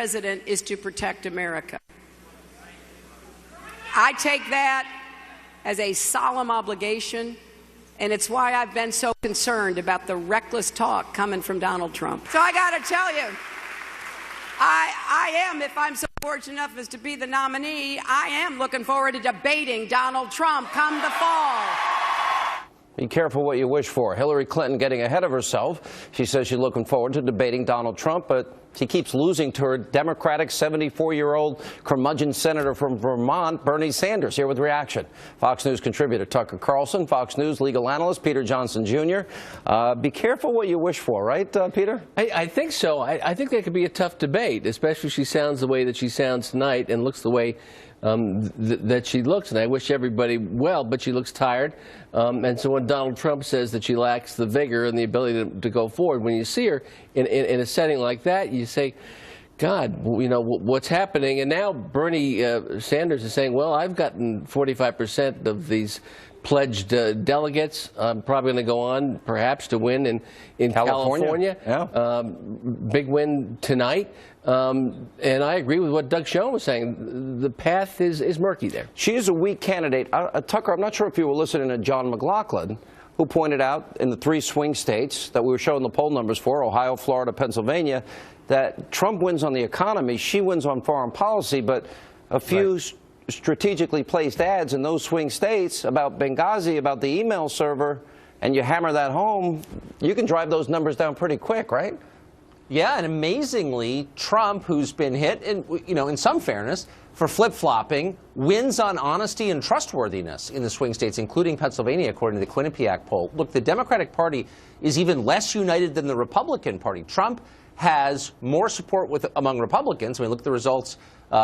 president is to protect America. I take that as a solemn obligation, and it's why I've been so concerned about the reckless talk coming from Donald Trump. So I got to tell you, I am, if I'm so fortunate enough as to be the nominee, I am looking forward to debating Donald Trump come the fall. Be careful what you wish for. Hillary Clinton getting ahead of herself. She says she's looking forward to debating Donald Trump, but she keeps losing to her Democratic 74-year-old curmudgeon senator from Vermont, Bernie Sanders. Here with reaction, Fox News contributor Tucker Carlson, Fox News legal analyst Peter Johnson Jr. Be careful what you wish for, right, Peter? I think so. I think that could be a tough debate, especially if she sounds the way that she sounds tonight and looks the way that she looks. And I wish everybody well, but she looks tired. And so when Donald Trump says that she lacks the vigor and the ability to go forward, when you see her in a setting like that, you say, God, you know, what's happening? And now Bernie Sanders is saying, well, I've gotten 45% of these pledged delegates. I'm probably going to go on, perhaps, to win in California. Yeah. Big win tonight. And I agree with what Doug Schoen was saying. The path is murky there. She is a weak candidate. Tucker, I'm not sure if you were listening to John McLaughlin, who pointed out in the 3 swing states that we were showing the poll numbers for, Ohio, Florida, Pennsylvania, that Trump wins on the economy, she wins on foreign policy, but a few strategically placed ads in those swing states about Benghazi, about the email server, and you hammer that home, you can drive those numbers down pretty quick, right? Yeah, and amazingly, Trump, who's been hit, in some fairness, for flip-flopping, wins on honesty and trustworthiness in the swing states, including Pennsylvania, according to the Quinnipiac poll. Look, the Democratic Party is even less united than the Republican Party. Trump has more support among Republicans. I mean, look at the results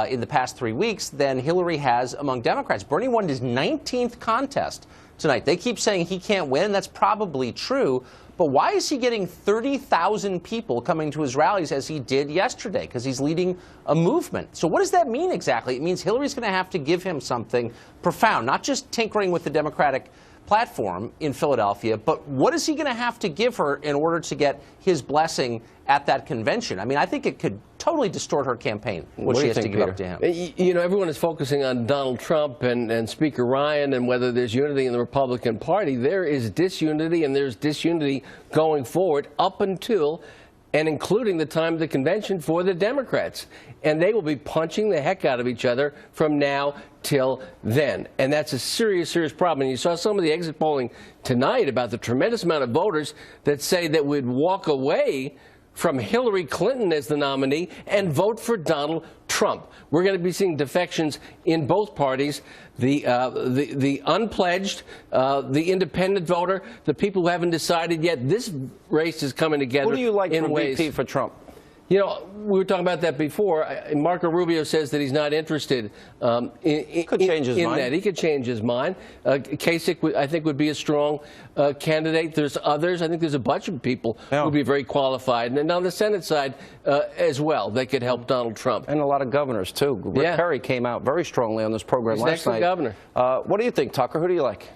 in the past 3 weeks than Hillary has among Democrats. Bernie won his 19th contest tonight. They keep saying he can't win, and that's probably true. But why is he getting 30,000 people coming to his rallies as he did yesterday? Because he's leading a movement. So what does that mean exactly? It means Hillary's going to have to give him something profound, not just tinkering with the Democratic platform in Philadelphia, but what is he going to have to give her in order to get his blessing at that convention? I mean, I think it could totally distort her campaign, what she has to give up to him. You know, everyone is focusing on Donald Trump and Speaker Ryan and whether there's unity in the Republican Party. There is disunity, and there's disunity going forward up until and including the time of the convention for the Democrats. And they will be punching the heck out of each other from now till then. And that's a serious, serious problem. And you saw some of the exit polling tonight about the tremendous amount of voters that say that we'd walk away from Hillary Clinton as the nominee and vote for Donald Trump. We're going to be seeing defections in both parties, the unpledged, the independent voter, the people who haven't decided yet. This race is coming together. Who do you like in for ways. VP for Trump? You know, we were talking about that before. Marco Rubio says that he's not interested in that. He could change his mind. Kasich, I think, would be a strong candidate. There's others. I think there's a bunch of people who would be very qualified. And on the Senate side as well, they could help Donald Trump. And a lot of governors, too. Rick Perry came out very strongly on this program last night. Governor. What do you think, Tucker? Who do you like?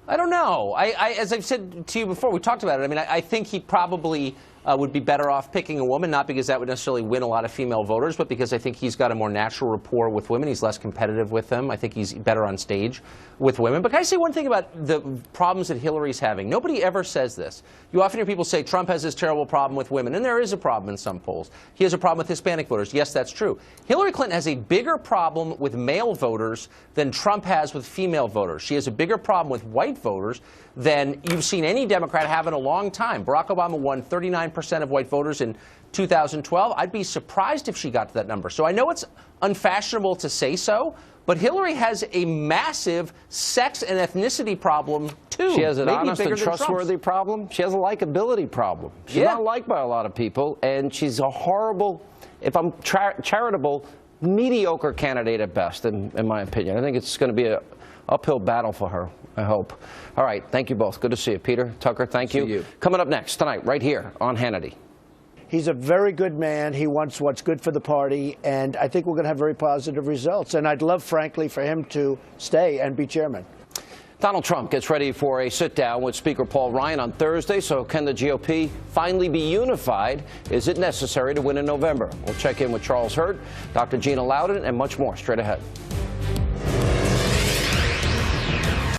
I don't know. As I've said to you before, we talked about it. I mean, I think he probably would be better off picking a woman, not because that would necessarily win a lot of female voters, but because I think he's got a more natural rapport with women. He's less competitive with them. I think he's better on stage with women. But can I say one thing about the problems that Hillary's having? Nobody ever says this. You often hear people say Trump has this terrible problem with women, and there is a problem in some polls. He has a problem with Hispanic voters. Yes, that's true. Hillary Clinton has a bigger problem with male voters than Trump has with female voters. She has a bigger problem with white voters than you've seen any Democrat have in a long time. Barack Obama won 39% of white voters in 2012. I'd be surprised if she got to that number. So I know it's unfashionable to say so, but Hillary has a massive sex and ethnicity problem, too. She has an honest and trustworthy problem. She has a likability problem. She's not liked by a lot of people, and she's a horrible, if I'm charitable, mediocre candidate at best, in my opinion. I think it's going to be an uphill battle for her, I hope. All right, thank you both. Good to see you. Peter, Tucker, thank you. Coming up next tonight, right here on Hannity. He's a very good man. He wants what's good for the party, and I think we're going to have very positive results. And I'd love, frankly, for him to stay and be chairman. Donald Trump gets ready for a sit-down with Speaker Paul Ryan on Thursday. So can the GOP finally be unified? Is it necessary to win in November? We'll check in with Charles Hurt, Dr. Gina Loudon, and much more straight ahead.